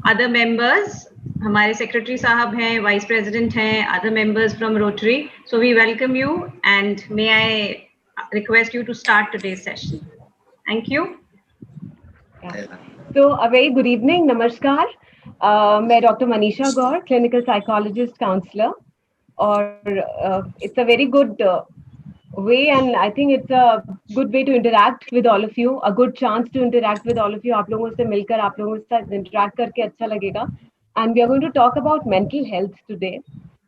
other members, हमारे secretary साहब हैं, vice president हैं, other members from Rotary. So we welcome you and may I request you to start today's session. Thank you. So a very good evening, namaskar. मैं Dr. Manisha Gaur, clinical psychologist, counselor, और it's a very good way, and I think it's a good way to interact with all of you, a good chance to interact with all of you. आप लोगों से मिलकर, आप लोगों के साथ interact करके अच्छा लगेगा. And we are going to talk about mental health today.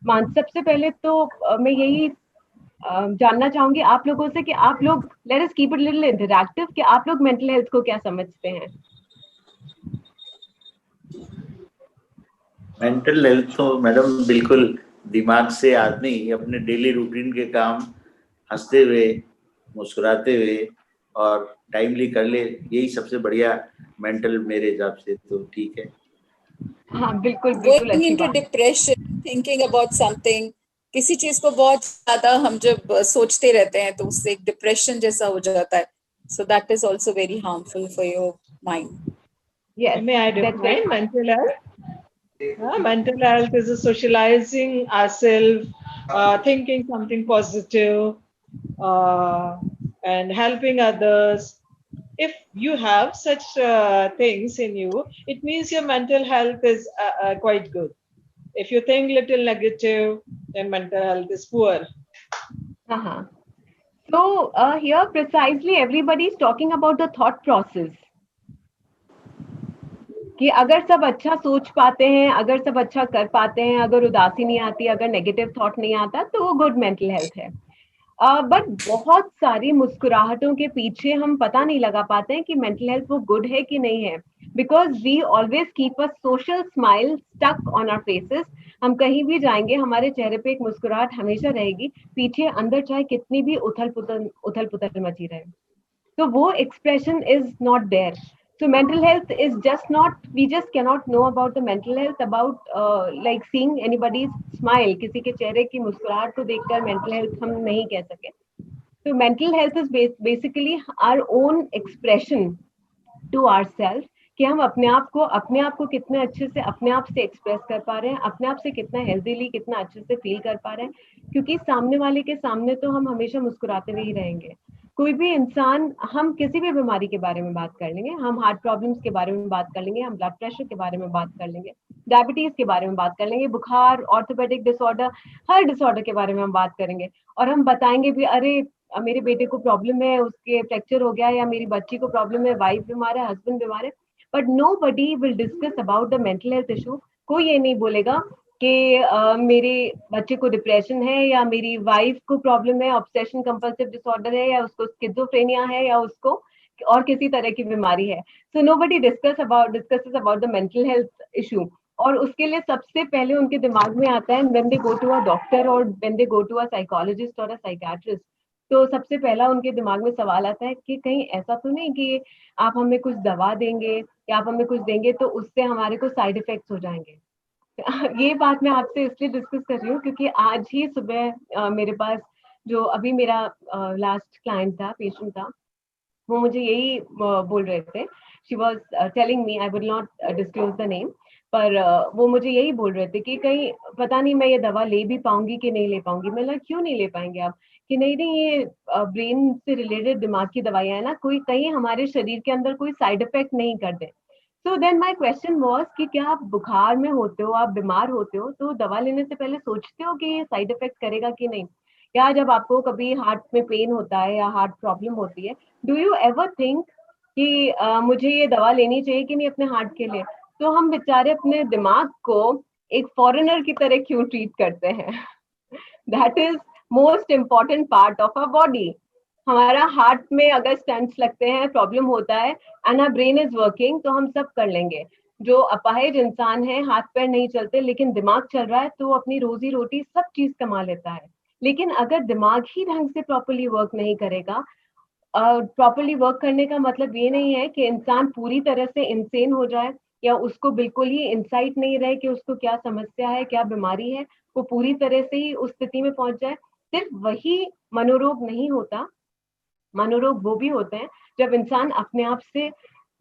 सबसे पहले तो मैं यही जानना चाहूंगी आप लोगों से कि आप लोग, let us keep it a little interactive, कि आप लोग mental health को क्या समझते हैं? मेंटल हेल्थ तो मैडम बिल्कुल दिमाग से आदमी अपने डेली रूटीन के काम हंसते हुए, मुस्कुराते हुए और टाइमली कर ले, यही सबसे बढ़िया मेंटल मेरे हिसाब से तो ठीक है. हाँ बिल्कुल बिल्कुल. Going into depression, thinking about something, किसी चीज को बहुत ज्यादा हम जब सोचते रहते हैं तो उससे एक डिप्रेशन जैसा हो जाता है. So that is also very harmful for your mind. Yes. May I define mental health? Mental health is a socializing ourselves, thinking something positive, and helping others. If you have such things in you, it means your mental health is quite good. If you think little negative, then mental health is poor. So here precisely everybody is talking about the thought process. कि अगर सब अच्छा सोच पाते हैं, अगर सब अच्छा कर पाते हैं, अगर उदासी नहीं आती, अगर नेगेटिव थॉट नहीं आता, तो वो गुड मेंटल हेल्थ है. बट बहुत सारी मुस्कुराहटों के पीछे हम पता नहीं लगा पाते हैं कि मेंटल हेल्थ वो गुड है कि नहीं है, because we always keep a social smile stuck on our faces. हम कहीं भी जाएंगे, हमारे चेहरे पे एक मुस्कुराहट हमेशा रहेगी, पीछे अंदर चाहे कितनी भी उथल पुथल मची रहे, तो वो expression is not there. So mental health is just not, we just cannot know about the mental health about like seeing anybody's smile, किसी के चेहरे की मुस्कुराहट को देखकर mental health हम नहीं कह सके. So mental health is basically our own expression to ourselves, कि हम अपने आप को कितने अच्छे से अपने आप से एक्सप्रेस कर पा रहे हैं, अपने आप से कितना हेल्दीली, कितना अच्छे से फील कर पा रहे हैं, क्योंकि सामने वाले के सामने तो हम हमेशा मुस्कुराते हुए ही रहेंगे. कोई भी इंसान, हम किसी भी बीमारी के बारे में बात कर लेंगे, हम हार्ट प्रॉब्लम्स के बारे में बात कर लेंगे, हम ब्लड प्रेशर के बारे में बात कर लेंगे, डायबिटीज के बारे में बात कर लेंगे, बुखार, ऑर्थोपेडिक डिसऑर्डर, हर डिसऑर्डर के बारे में हम बात करेंगे, और हम बताएंगे भी अरे मेरे बेटे को प्रॉब्लम है, उसके फ्रैक्चर हो गया, या मेरी बच्ची को प्रॉब्लम है, वाइफ बीमार है, हस्बैंड बीमार है. But nobody will discuss about the mental health issue. कोई ये नहीं बोलेगा कि मेरे बच्चे को डिप्रेशन है, या मेरी वाइफ को प्रॉब्लम है, ऑब्सेशन कंपल्सिव डिसऑर्डर है, या उसको स्किज़ोफ्रेनिया है, या उसको और किसी तरह की बीमारी है. So nobody discusses about the mental health issue. और उसके लिए सबसे पहले उनके दिमाग में आता है when they go to a doctor और when they go to a psychologist और अ साइकियाट्रिस्ट, तो सबसे पहला उनके दिमाग में सवाल आता है कि कहीं ऐसा तो नहीं कि आप हमें कुछ दवा देंगे या आप हमें कुछ देंगे तो उससे हमारे को साइड इफेक्ट्स हो जाएंगे. ये बात मैं आपसे इसलिए डिस्कस कर रही हूँ क्योंकि आज ही सुबह मेरे पास जो अभी मेरा लास्ट क्लाइंट था, पेशेंट था, वो मुझे यही बोल रहे थे. She was telling me, I would not disclose the name, पर वो मुझे यही बोल रहे थे कि कहीं पता नहीं मैं ये दवा ले भी पाऊंगी कि नहीं ले पाऊंगी. मैं क्यों नहीं ले पाएंगे आप? कि नहीं ये ब्रेन से रिलेटेड दिमाग की दवाइयां है ना, कोई कहीं हमारे शरीर के अंदर कोई साइड इफेक्ट नहीं कर दे. So then my question was कि क्या आप बुखार में होते हो, आप बीमार होते हो, तो दवा लेने से पहले सोचते हो कि ये साइड इफेक्ट करेगा कि नहीं? या जब आपको कभी हार्ट में पेन होता है या हार्ट प्रॉब्लम होती है, डू यू एवर थिंक कि मुझे ये दवा लेनी चाहिए कि नहीं अपने हार्ट के लिए? तो हम बेचारे अपने दिमाग को एक फॉरेनर की तरह क्यों ट्रीट करते हैं? That is most important part of our body. हमारा हार्ट में अगर स्टेंट्स लगते हैं, प्रॉब्लम होता है, and our brain is working, तो हम सब कर लेंगे. जो अपाहिज इंसान है, हाथ पैर नहीं चलते लेकिन दिमाग चल रहा है, तो वो अपनी रोजी रोटी सब चीज कमा लेता है. लेकिन अगर दिमाग ही ढंग से प्रॉपरली वर्क नहीं करेगा, प्रॉपरली वर्क करने का मतलब ये नहीं है कि इंसान पूरी तरह से इंसेन हो जाए या उसको बिल्कुल ही इंसाइट नहीं रहे कि उसको क्या समस्या है, क्या बीमारी है, वो पूरी तरह से ही उस स्थिति में पहुंच जाए. सिर्फ वही मनोरोग नहीं होता, मनोरोग वो भी होते हैं जब इंसान अपने आप से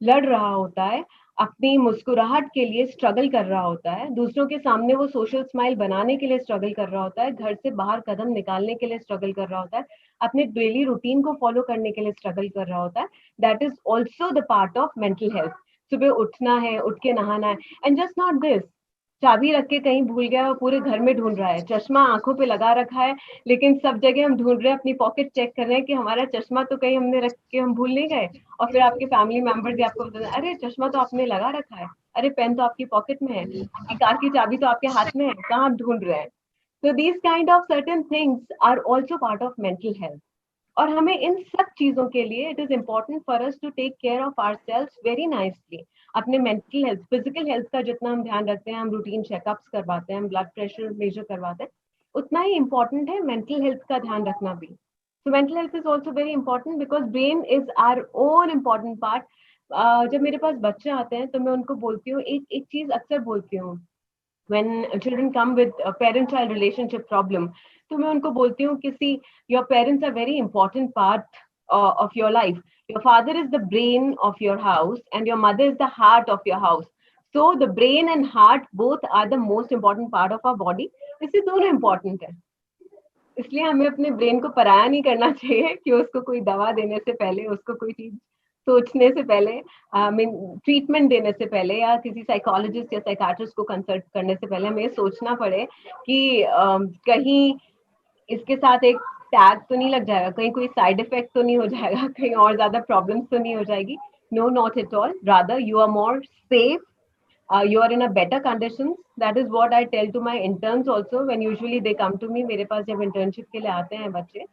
लड़ रहा होता है, अपनी मुस्कुराहट के लिए स्ट्रगल कर रहा होता है, दूसरों के सामने वो सोशल स्माइल बनाने के लिए स्ट्रगल कर रहा होता है, घर से बाहर कदम निकालने के लिए स्ट्रगल कर रहा होता है, अपने डेली रूटीन को फॉलो करने के लिए स्ट्रगल कर रहा होता है, that is also the part of mental health. सुबह उठना है, उठ के नहाना है, एंड जस्ट नॉट दिस, चाबी रख के कहीं भूल गया और पूरे घर में ढूंढ रहा है, चश्मा आंखों पे लगा रखा है, लेकिन सब जगह हम ढूंढ रहे हैं, अपनी पॉकेट चेक कर रहे हैं कि हमारा चश्मा तो कहीं हमने रख के हम भूल नहीं गए, और फिर आपके फैमिली मेंबर्स भी आपको बताते हैं, अरे चश्मा तो आपने लगा रखा है, अरे पेन तो आपकी पॉकेट में है, आपकी कार की चाबी तो आपके हाथ में है, कहाँ आप ढूंढ रहे हैं। So these kind of certain things are also part of mental health. और हमें इन सब चीजों के लिए it is important for us to take care of ourselves very nicely. अपने मेंटल हेल्थ, फिजिकल हेल्थ का जितना हम ध्यान रखते हैं, हम रूटीन चेकअप्स करवाते हैं, हम ब्लड प्रेशर मेजर करवाते हैं, उतना ही इम्पोर्टेंट है मेंटल हेल्थ का ध्यान रखना भी। So mental health is also very important because brain is our own important part. जब मेरे पास बच्चे आते हैं तो मैं उनको बोलती हूँ, एक चीज अक्सर बोलती हूँ, when children come with a parent-child relationship problem, तो मैं उनको बोलती हूँ कि see, your parents are very important part of your life. Your father is the brain of your house and your mother is the heart of your house. So the brain and heart both are the most important part of our body. इससे दोनों important है, इसलिए हमें अपने brain को पराया नहीं करना चाहिए कि उसको कोई दवा देने से पहले, उसको कोई चीज सोचने से पहले, ट्रीटमेंट देने से पहले, या किसी साइकोलॉजिस्ट या साइकाट्रिस्ट को कंसल्ट करने से पहले हमें सोचना पड़े कि कहीं इसके साथ एक टैग तो नहीं लग जाएगा, कहीं कोई साइड इफेक्ट तो नहीं हो जाएगा, कहीं और ज्यादा प्रॉब्लम्स तो नहीं हो जाएगी। No, not at all, rather you are more safe, you are in a better conditions. That is what I tell to my interns also when usually they come to me. मेरे पास जब internship के लिए आते हैं बच्चे,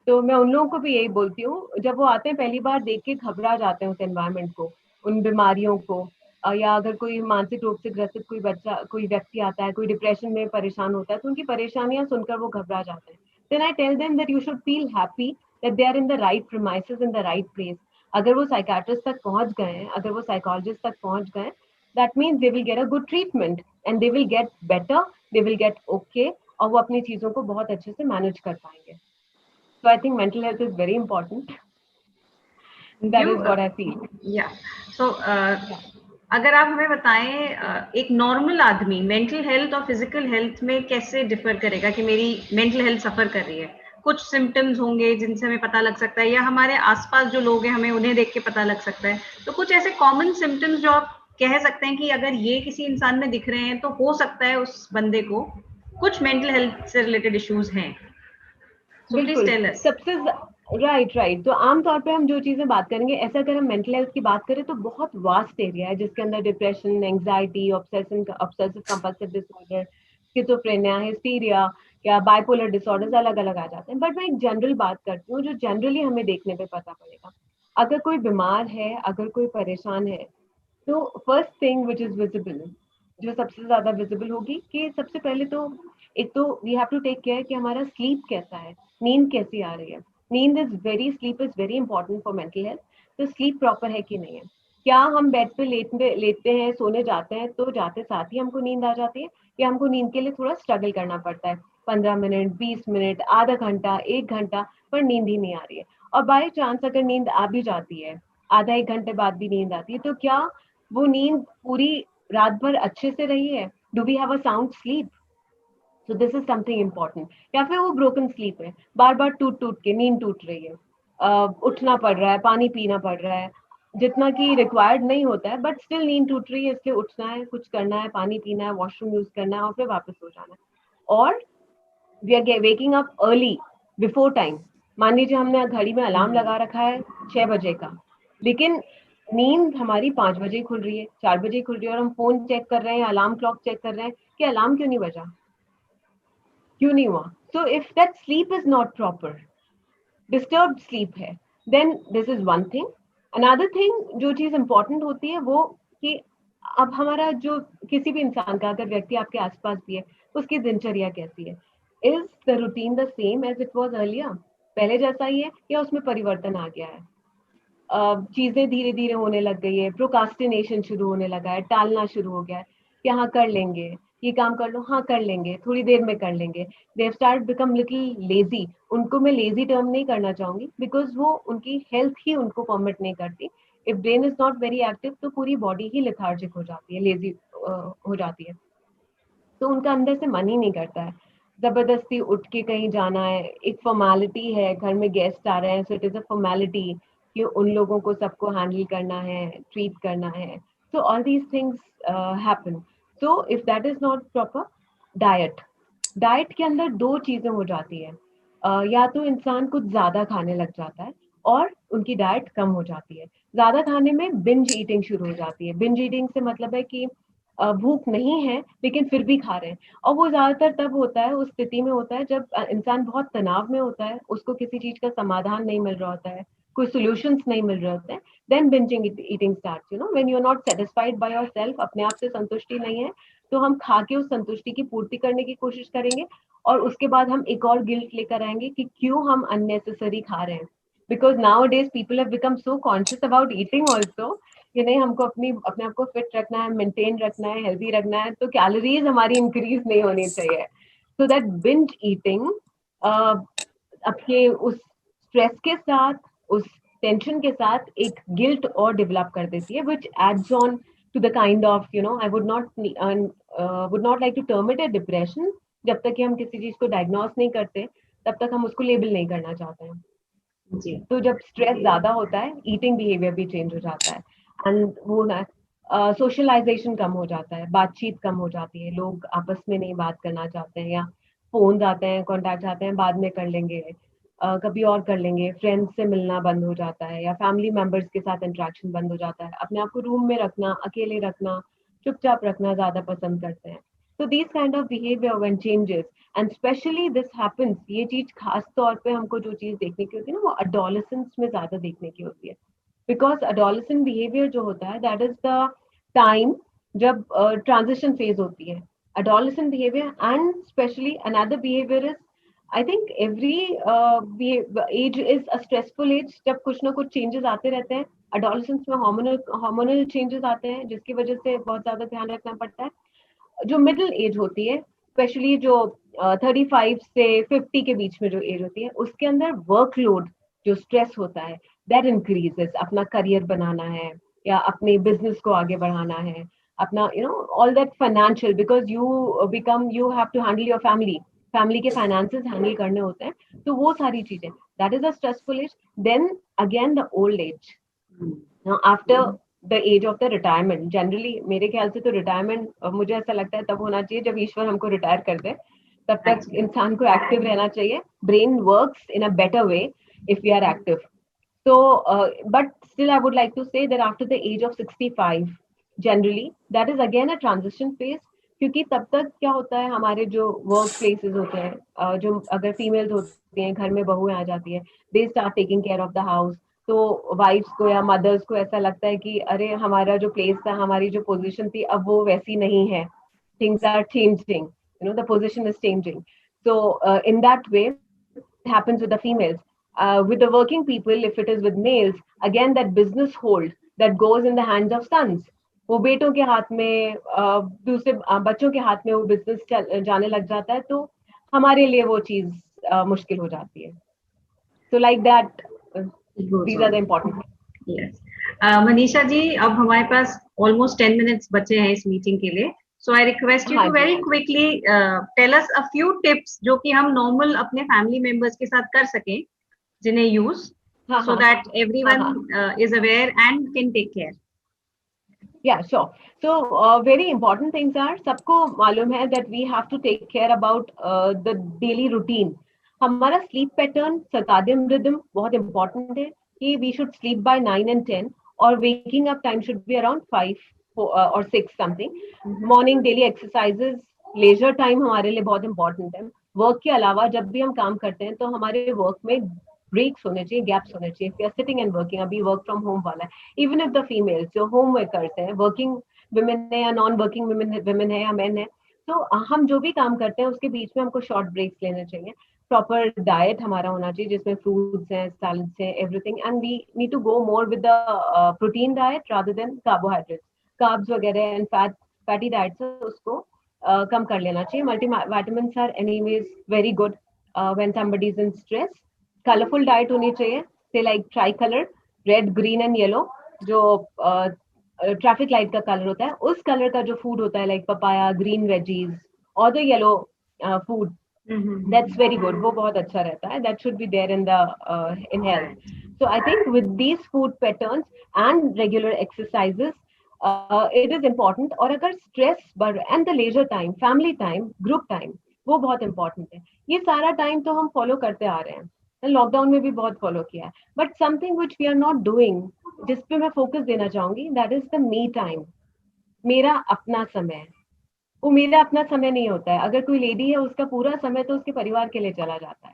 तो मैं उन लोगों को भी यही बोलती हूँ, जब वो आते हैं पहली बार देख के घबरा जाते हैं उस एनवायरनमेंट को, उन बीमारियों को, या अगर कोई मानसिक रूप से ग्रसित कोई बच्चा, कोई व्यक्ति आता है, कोई डिप्रेशन में परेशान होता है, तो उनकी परेशानियां सुनकर वो घबरा जाते हैं। Then I tell them that you should feel happy that they are in the right premises, in the right place. अगर वो साइकाट्रिस्ट तक पहुंच गए हैं, अगर वो साइकोलॉजिस्ट तक पहुंच गए, that means they will get a good treatment and they will get better, they will get okay, और वो अपनी चीजों को बहुत अच्छे से मैनेज कर पाएंगे। So I think mental health is very important. That is what I feel. Yeah. So अगर आप हमें बताएं, एक नॉर्मल आदमी मेंटल हेल्थ और फिजिकल हेल्थ में कैसे डिफर करेगा कि मेरी मेंटल हेल्थ सफर कर रही है? कुछ सिम्टम्स होंगे जिनसे हमें पता लग सकता है, या हमारे आसपास जो लोग हैं हमें उन्हें देख के पता लग सकता है, तो कुछ ऐसे कॉमन सिम्टम्स जो आप कह सकते हैं कि अगर ये किसी इंसान में दिख रहे हैं तो हो सकता है उस बंदे को कुछ मेंटल हेल्थ से रिलेटेड इश्यूज हैं। So please tell us. सबसे राइट, तो आमतौर पे हम जो चीजें बात करेंगे, ऐसा अगर हम मेंटल हेल्थ की बात करें तो बहुत वास्ट एरिया है जिसके अंदर depression, anxiety, obsessive compulsive disorder, schizophrenia, hysteria या बाइपोलर डिसऑर्डर्स अलग अलग आ जाते हैं। बट मैं एक जनरल बात करती हूँ जो जनरली हमें देखने पे पता पड़ेगा। अगर कोई बीमार है, अगर कोई परेशान है, तो first thing which is visible, जो सबसे ज्यादा विजिबल होगी, कि सबसे पहले तो एक तो we have to take care कि हमारा स्लीप कैसा है, नींद कैसी आ रही है। Sleep is very important for mental health. तो स्लीप प्रॉपर है कि नहीं है, क्या हम बेड पे लेटते हैं, सोने जाते हैं, तो जाते साथ ही हमको नींद आ जाती है, या हमको नींद के लिए थोड़ा स्ट्रगल करना पड़ता है, 15 मिनट, 20 मिनट, आधा घंटा, 1 घंटा, पर नींद ही नहीं आ रही है। और बाय चांस अगर नींद आ भी जाती है, आधा 1 घंटे बाद भी नींद आती है, तो क्या वो नींद पूरी रात भर अच्छे से रही है? Do we have a sound sleep? So this is something important. या फिर वो ब्रोकन स्लीप है, बार बार टूट के नींद टूट रही है, उठना पड़ रहा है, पानी पीना पड़ रहा है जितना कि रिक्वायर्ड नहीं होता है, बट स्टिल नींद टूट रही है, इसलिए उठना है, कुछ करना है, पानी पीना है, वॉशरूम यूज करना है, और फिर वापस सो जाना है। और we are waking up early before time. मान लीजिए हमने घड़ी में अलार्म लगा रखा है 6 बजे का, लेकिन नींद हमारी 5 बजे खुल रही है, 4 बजे खुल रही है, और हम फोन चेक कर रहे हैं, अलार्म क्लॉक चेक कर रहे हैं कि अलार्म क्यों नहीं बजा, क्यों नहीं हुआ। So if that sleep is not proper, disturbed sleep है, then this is one thing. Another thing जो चीज इंपॉर्टेंट होती है वो कि अब हमारा जो किसी भी इंसान का, अगर व्यक्ति आपके आसपास भी है, उसकी दिनचर्या कैसी है? Is the routine the same as it was earlier? पहले जैसा ही है या उसमें परिवर्तन आ गया है? चीजें धीरे धीरे होने लग गई है, प्रोकास्टिनेशन शुरू होने लगा है, टालना शुरू हो गया है कि हाँ कर लेंगे, ये काम कर लो, हाँ कर लेंगे, थोड़ी देर में कर लेंगे। They have start become little lazy. उनको मैं लेजी टर्म नहीं करना चाहूंगी, बिकॉज वो उनकी हेल्थ ही उनको परमिट नहीं करती if brain is not very active तो पूरी बॉडी ही लेथार्जिक हो जाती है, लेजी हो जाती है, तो उनका अंदर से मन ही नहीं करता है, जबरदस्ती उठ के कहीं जाना है, एक फॉर्मेलिटी है, घर में गेस्ट आ रहे हैं, so it is a formality कि उन लोगों को सबको हैंडल करना है, ट्रीट करना है, so all these things happen. So if that is not proper, diet के अंदर दो चीजें हो जाती है, या तो इंसान कुछ ज्यादा खाने लग जाता है और उनकी डाइट कम हो जाती है। ज्यादा खाने में बिंज ईटिंग शुरू हो जाती है। बिंज ईटिंग से मतलब है कि भूख नहीं है लेकिन फिर भी खा रहे हैं, और वो ज्यादातर तब होता है, उस स्थिति में होता है जब इंसान बहुत तनाव में होता है, उसको किसी चीज का समाधान नहीं मिल रहा होता है, कोई सॉल्यूशंस नहीं मिल रहे होते हैं, then binging eating starts, you know, when you're not satisfied by yourself, अपने आप से संतुष्टि नहीं है, तो हम खा के उस संतुष्टि की पूर्ति करने की कोशिश करेंगे, और उसके बाद हम एक और गिल्ट लेकर आएंगे कि क्यों हम अननेसेसरी खा रहे हैं, because नाउ-a-days people have become so conscious about eating also कि नहीं, हमको अपने आप को फिट रखना है, मेंटेन रखना है, हेल्दी रखना है, तो कैलोरीज हमारी इंक्रीज नहीं होनी चाहिए, सो दैट बिंज ईटिंग अपने उस स्ट्रेस के साथ, उस टेंशन के साथ एक गिल्ट और डेवलप कर देती है, which adds on to the kind of, you know, I would not like to term it a depression, जब तक कि हम किसी चीज को डायग्नोस नहीं करते तब तक हम उसको लेबल नहीं करना चाहते हैं जी। तो जब स्ट्रेस ज्यादा होता है, ईटिंग बिहेवियर भी चेंज हो जाता है, एंड वो ना सोशलाइजेशन कम हो जाता है, बातचीत कम हो जाती है, लोग आपस में नहीं बात करना चाहते हैं, या फोन आते हैं, कॉन्टैक्ट आते हैं, बाद में कर लेंगे, कभी और कर लेंगे, फ्रेंड्स से मिलना बंद हो जाता है, या फैमिली मेंबर्स के साथ इंटरेक्शन बंद हो जाता है, अपने आप को रूम में रखना, अकेले रखना, चुपचाप रखना ज्यादा पसंद करते हैं। तो these kind of behaviour when changes, and specially this happens, ये चीज खास तौर पे हमको जो चीज देखने की होती है ना, वो अडोलेसेंस में ज्यादा देखने की होती है, बिकॉज अडोलेसेंट बिहेवियर जो होता है, दैट इज द टाइम जब ट्रांजिशन फेज होती है, adolescent behavior, and especially another behavior is, I think every age is a stressful age, जब कुछ ना कुछ changes आते रहते हैं, adolescence में hormonal changes आते हैं जिसकी वजह से बहुत ज्यादा ध्यान रखना पड़ता है। जो मिडिल एज होती है, स्पेशली जो 35 से 50 के बीच में जो एज होती है, उसके अंदर वर्कलोड जो स्ट्रेस होता है, दैट इंक्रीजेस, अपना करियर बनाना है या अपने बिजनेस को आगे बढ़ाना है, अपना all that financial, because you have to handle your family के फाइनेंसेस हैंडल करने होते हैं, तो वो सारी चीजें, that is a stressful age. Then again the old age, after the age of the retirement, generally मेरे ख्याल से तो रिटायरमेंट मुझे ऐसा लगता है तब होना चाहिए जब ईश्वर हमको रिटायर कर दे, तब तक इंसान को एक्टिव रहना चाहिए, brain works in a better way if we are active. So, but still I would like to say that after the age of 65, generally, that is again a transition phase, क्योंकि तब तक क्या होता है, हमारे जो वर्क प्लेसेस होते हैं, जो अगर फीमेल्स होती हैं, घर में बहुएं आ जाती है, they start taking care of the house, तो वाइफ्स को या मदर्स को ऐसा लगता है कि अरे हमारा जो प्लेस था, हमारी जो पोजीशन थी, अब वो वैसी नहीं है, things are changing, the position is changing, so in that way it happens with the females. With the working people, if it is with males, again that business hold that goes in the hands of sons, वो बेटों के हाथ में, दूसरे बच्चों के हाथ में वो बिजनेस जाने लग जाता है, तो हमारे लिए वो चीज मुश्किल हो जाती है। So like that, these are the important things. Yes. Manisha ji, अब हमारे पास almost 10 minutes बचे हैं इस मीटिंग के लिए, so I request you to very quickly tell us a few tips जो कि हम normal अपने family members के साथ कर सकें, जिन्हें use, so that everyone is aware and can take care. Yeah, sure. So very important things are, सबको मालूम है that we have to take care about the daily routine. हमारा sleep pattern, circadian rhythm बहुत important है कि we should sleep by 9 and 10, और waking up time should be around 5 or 6 something. Morning daily exercises, leisure time हमारे लिए बहुत important है। Work के अलावा जब भी हम काम करते हैं तो हमारे वर्क में ब्रेक्स होने चाहिए, गैप्स होने चाहिए। We are sitting and working, अभी वर्क फ्रॉम होम वाला है, इवन इफ द फीमेल्स जो होम वर्कर्स हैं, वर्किंग वुमेन है या नॉन वर्किंग वुमेन है या मेन है, तो हम जो भी काम करते हैं उसके बीच में हमको शॉर्ट ब्रेक्स लेने चाहिए। प्रॉपर डाइट हमारा होना चाहिए जिसमें फ्रूट्स हैं, सैलड्स हैं, everything, and we need to go more with the protein diet rather than carbohydrates, carbs वगैरह एंड फैटी डाइट्स उसको कम कर लेना चाहिए। Multivitamins are anyways very good when somebody is in stress. Colourful diet होनी चाहिए, say like tricolour, red, green and yellow, जो traffic light का कलर होता है, उस कलर का जो फूड होता है, लाइक पपाया, ग्रीन वेजीज और the yellow food, that's very good. वो बहुत अच्छा रहता है. That should be there in the in health. So I think with these food patterns and regular exercises, it is important. और अगर stress बढ़, and the leisure time, family time, group time, वो बहुत important है. ये सारा time तो हम follow करते आ रहे हैं. लॉकडाउन में भी बहुत फॉलो किया है. But something which we are not doing, जिस पे मैं फोकस देना चाहूंगी, that is the me time. मेरा अपना समय. वो मेरा अपना समय नहीं होता है. अगर कोई लेडी है, उसका पूरा समय तो उसके परिवार के लिए चला जाता है.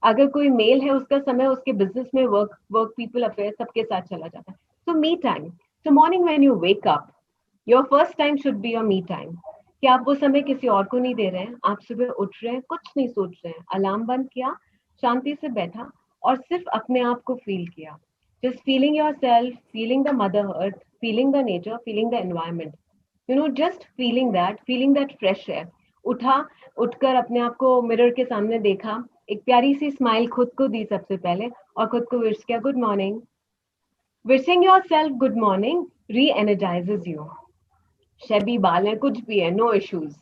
अगर कोई मेल है, उसका समय उसके बिजनेस में, वर्क पीपल अफेयर सबके साथ चला जाता है. So me time. So morning when you wake up, your first time should be your me time. कि आप वो समय किसी और को नहीं दे रहे हैं. आप सुबह उठ रहे हैं, कुछ नहीं सोच रहे हैं, अलार्म बंद किया, शांति से बैठा और सिर्फ अपने आप को फील किया. Just feeling your self, feeling the mother earth, feeling the nature, feeling the environment. Just feeling that fresh air. उठा, उठकर अपने आप को मिरर के सामने देखा, एक प्यारी सी स्माइल खुद को दी सबसे पहले, और खुद को विश किया, good morning. Wishing your self good morning री एनर्जाइजेज यू. शबी बाल है, कुछ भी है, नो इश्यूज,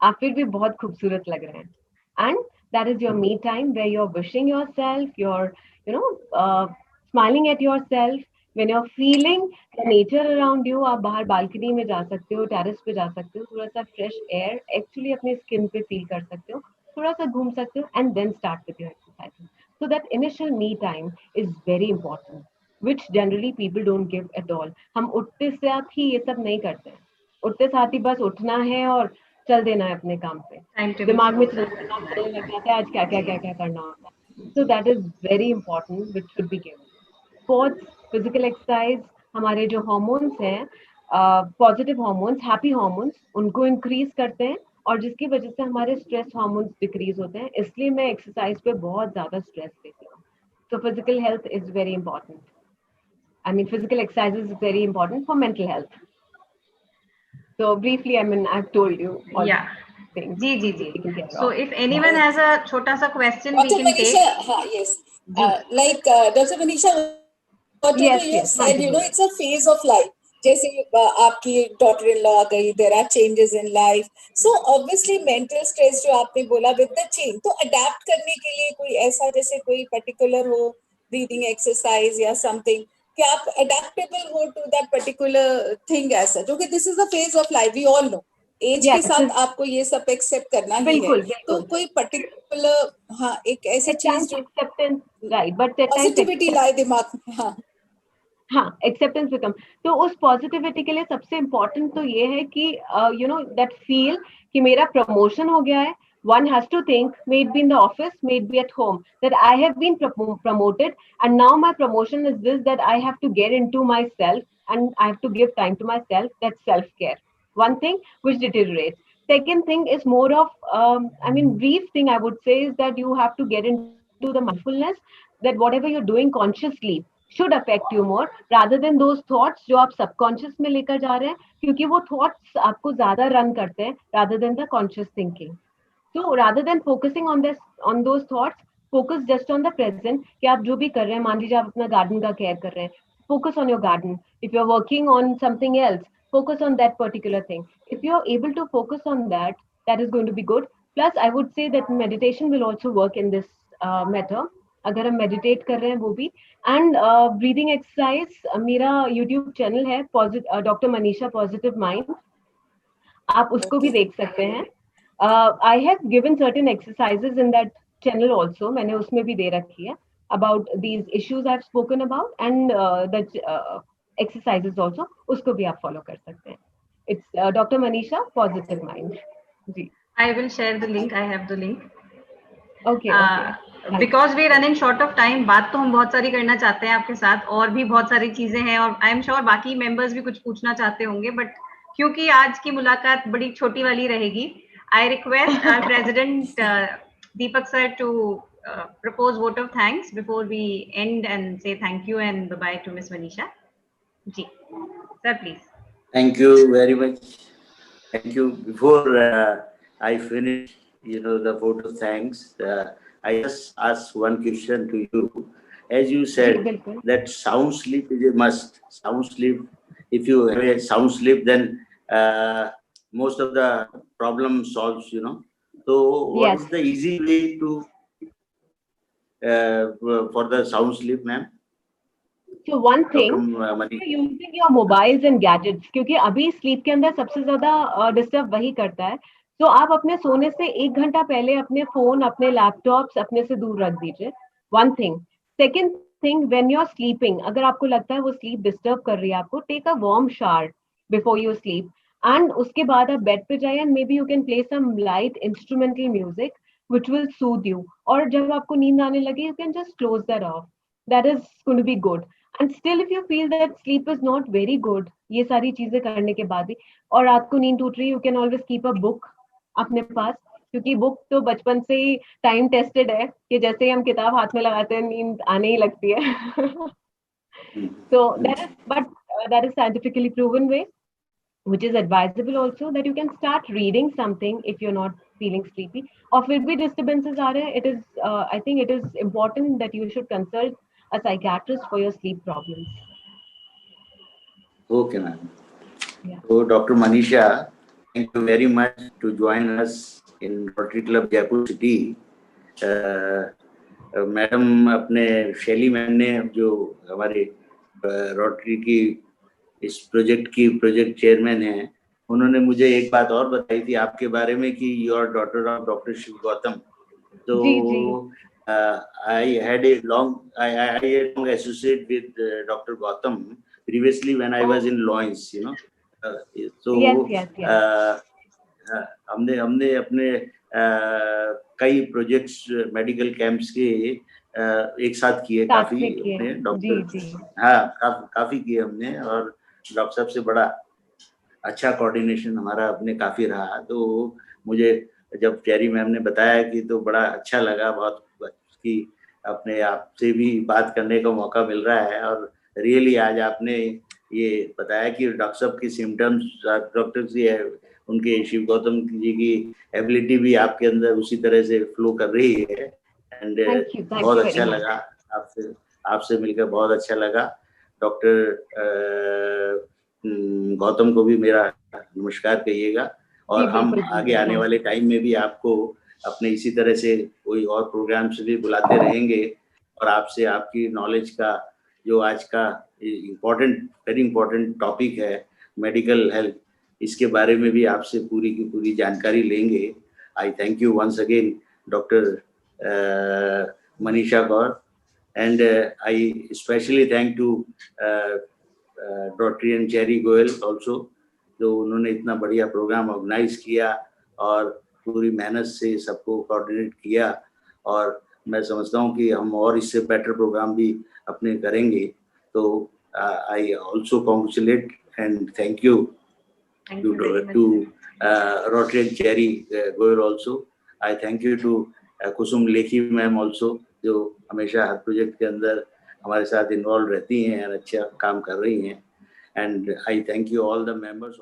आप फिर भी बहुत खूबसूरत लग रहे हैं. And that is your me time, where you are wishing yourself, you're smiling at yourself. When you're feeling the nature around you, आप बाहर बालकनी में जा सकते हो, टेरेस पे जा सकते हो, थोड़ा सा फ्रेश एयर एक्चुअली अपनी स्किन पे फील कर सकते हो, थोड़ा सा घूम सकते हो, and then start with your exercise. So that initial me time is very important, which generally people don't give at all. हम उठते साथ ही ये सब नहीं करते हैं. उठते साथ ही बस उठना है और चल देना है अपने काम पे. दिमाग में चलने लग जाता है, आज क्या क्या क्या क्या करना होता है. So that is very important, which should be given. Sports, physical exercise हमारे जो हार्मोन्स हैं, पॉजिटिव हार्मोन्स, हैप्पी हार्मोन्स, उनको इंक्रीज करते हैं, और जिसकी वजह से हमारे स्ट्रेस हार्मोन्स डिक्रीज होते हैं. इसलिए मैं एक्सरसाइज पे बहुत ज्यादा स्ट्रेस देती हूँ. So physical health is very important. I mean, physical exercise is very important for mental health. So briefly, I mean, I've told you all things. जी. So if anyone has a छोटा सा question, we Dr. can Manisha, take. yes. Like Dr. Manisha, whatever you have said, it's a phase of life. जैसे आपकी daughter in law आ गई, there are changes in life. So obviously mental stress जो आपने बोला, with the change, तो adapt करने के लिए कोई ऐसा, जैसे कोई पर्टिकुलर हो, ब्रीदिंग एक्सरसाइज या समथिंग, कि आप अडेप्टेबल हो टू दैट पर्टिकुलर थिंग, ऐसा जो कि this is the phase of life, we all know. Age के साथ आपको ये सब एक्सेप्ट करना ही है. तो कोई पर्टिकुलर, हाँ, एक ऐसी चीज जो एक्सेप्टेंस, राइट, बट पॉजिटिविटी लाए दिमाग में. हाँ, एक्सेप्टेंस बिकम. तो उस पॉजिटिविटी के लिए सबसे इम्पोर्टेंट तो ये है कि दैट फील कि मेरा प्रमोशन हो गया है. One has to think, may it be in the office, may it be at home, that I have been promoted, and now my promotion is this, that I have to get into myself and I have to give time to myself. That's self-care. One thing which deteriorates. Second thing is more of, brief thing I would say is that you have to get into the mindfulness, that whatever you're doing consciously should affect you more rather than those thoughts जो आप subconscious में लेकर जा रहे हैं, क्योंकि वो thoughts आपको ज्यादा रन करते हैं rather than the conscious thinking. So rather than focusing on those thoughts, focus just on the present. कि आप जो भी कर रहे हैं, मान लीजिए आप अपना garden का care कर रहे हैं, focus on your garden. If you're working on something else, focus on that particular thing. If you're able to focus on that, that is going to be good. Plus, I would say that meditation will also work in this matter. अगर हम meditate कर रहे हैं वो भी. And breathing exercise, मेरा YouTube channel है, Dr. Manisha Positive Mind. आप उसको भी देख सकते हैं. I have given certain exercises in that channel also. मैंने उसमें भी दे रखी है about these issues I've spoken about, and the exercises also. उसको भी आप follow कर सकते हैं. It's Dr. Manisha Positive Mind. Ji. I will share the link. I have the link. Okay. Because we are running short of time, बात तो हम बहुत सारी करना चाहते हैं आपके साथ, और भी बहुत सारी चीजें हैं, और I am sure बाकी members भी कुछ पूछना चाहते होंगे, but क्योंकि आज की मुलाकात बड़ी छोटी वाली रहेगी, I request our president Deepak sir to propose vote of thanks before we end and say thank you and bye-bye to Miss Manisha. Ji, sir, please. Thank you very much. Thank you. Before I finish, the vote of thanks, I just ask one question to you, as you ji said, बिल्कुल. that sound sleep is a must. Sound sleep, if you have a sound sleep, then most of the problem solves, you know. So what Yes. is the easy way to for the sound sleep, ma'am? So one thing, Dr. Mani. you're using your mobiles and gadgets, क्योंकि अभी sleep के अंदर सबसे ज्यादा disturb वही करता है. तो आप अपने सोने से 1 घंटा पहले अपने फोन, अपने लैपटॉप्स अपने से दूर रख दीजिए. One thing. Second thing, when you are sleeping, अगर आपको लगता है वो स्लीप डिस्टर्ब कर रही है आपको, take a warm shower before you sleep. And उसके बाद आप बेड पे जाइए and maybe you can play some light instrumental music which will soothe you. और जब आपको नींद आने लगे, you can just close that off. That is going to be good. And still if you feel that sleep is not very good, ये सारी चीजें करने के बाद भी, और रात को नींद टूट रही, you can always keep a book अपने पास, क्योंकि बुक तो बचपन से ही टाइम टेस्टेड है कि जैसे ही हम किताब हाथ में लगाते हैं नींद आने ही लगती है. So that is scientifically proven way, which is advisable also, that you can start reading something if you're not feeling sleepy. Or फिर भी disturbances आ रहे हैं, it is I think it is important that you should consult a psychiatrist for your sleep problems. Okay, ma'am. Yeah. So, Dr. Manisha, thank you very much to join us in Rotary Club Jaipur City. Madam अपने शैली ma'am ने जो हमारे rotary की इस project की project chairman हैं, उन्होंने मुझे एक बात और बताई थी आपके बारे में कि you are daughter of doctor Shiv Gautam. तो I had a long associate with Dr. Gautam previously when I was in Loins, you know. Yes. हमने अपने कई प्रोजेक्ट्स मेडिकल कैंप्स के एक साथ किए, काफी अपने डॉक्टर. हाँ, काफी किए हमने, और डॉक्टर साहब से बड़ा अच्छा कोऑर्डिनेशन हमारा अपने काफी रहा. तो मुझे जब चेरी मैम ने बताया कि तो बड़ा अच्छा लगा बहुत कि अपने आपसे भी बात करने का मौका मिल रहा है. और रियली आज आपने ये बताया कि डॉक्टर साहब की सिम्टम्स, डॉक्टर जी उनके शिव गौतम जी की एबिलिटी भी आपके अंदर उसी तरह से फ्लो कर रही है. एंड बहुत अच्छा लगा आपसे मिलकर, बहुत अच्छा लगा. डॉक्टर गौतम को भी मेरा नमस्कार कहिएगा. और हम आगे आने वाले टाइम में भी आपको अपने इसी तरह से कोई और प्रोग्राम से भी बुलाते रहेंगे, और आपसे आपकी नॉलेज का जो आज का वेरी इम्पोर्टेंट टॉपिक है मेडिकल हेल्थ, इसके बारे में भी आपसे पूरी की पूरी जानकारी लेंगे. I thank you once again doctor Manisha Gaur, and I specially thank to Rotarian Cherry Goyal also, जो उन्होंने इतना बढ़िया प्रोग्राम ऑर्गेनाइज किया और पूरी मेहनत से सबको कोऑर्डिनेट किया. और मैं समझता हूँ कि हम और इससे बेटर प्रोग्राम भी अपने करेंगे. तो I also congratulate and thank you to Rotarian Cherry Goyal also. I thank you to Kusum Lekhi ma'am also, जो हमेशा हर प्रोजेक्ट के अंदर हमारे साथ इन्वॉल्व रहती हैं और अच्छा काम कर रही हैं. And I thank you all the members.